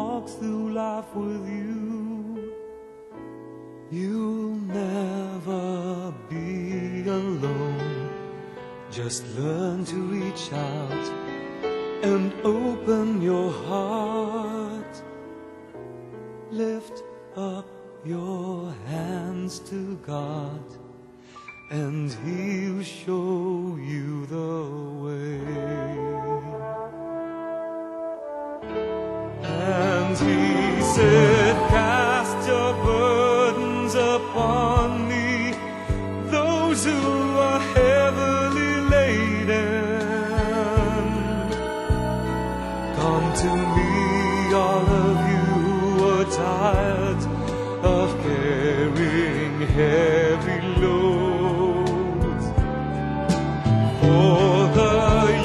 walks through life with you, you'll never be alone. Just learn to reach out and open your heart. Lift up your hands to God, and He'll show you the way. And He said, cast your burdens upon me, those who are heavily laden. Come to me, all of you who are tired of carrying heavy loads. For the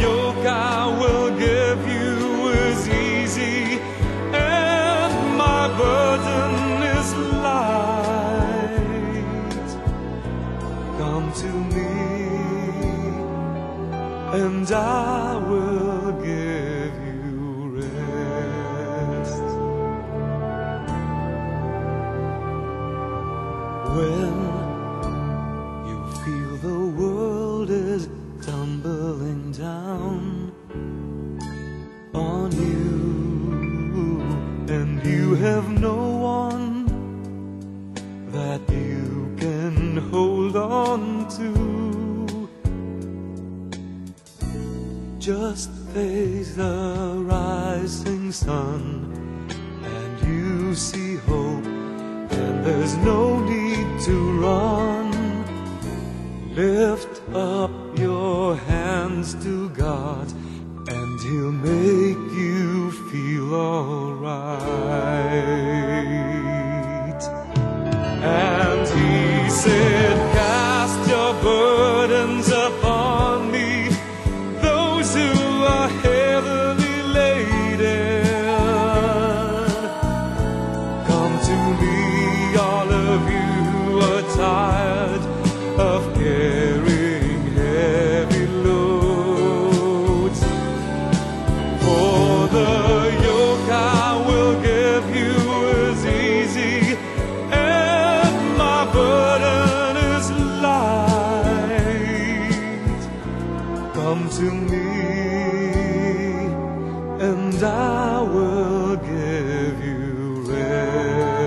yoke I will give you is easy, and my burden is light. Come to me, and I will give you rest. When you feel the world is tumbling down on you, and you have no one that you can hold on to, just face the rising sun, and you see hope, and there's no need to run. Lift up your hands to God, and He'll make you feel alright. And He said, cast your burdens upon me, those who are heavily laden. Come to me, all of you who are tired of carrying heavy loads. For the yoke I will give you is easy, and my burden is light. Come to me, and I will give you rest.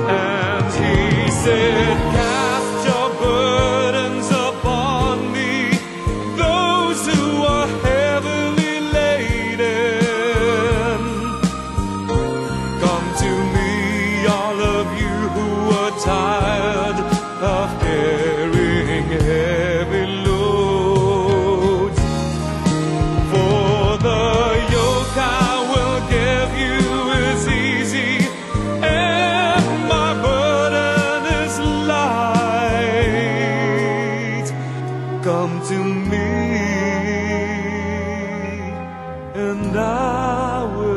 And He said, cast your burdens upon me, those who are heavily laden. Come to me, all of you who are tired of carrying heavy loads. For the yoke I will give you is easy, and my burden is light. Come to me, and I will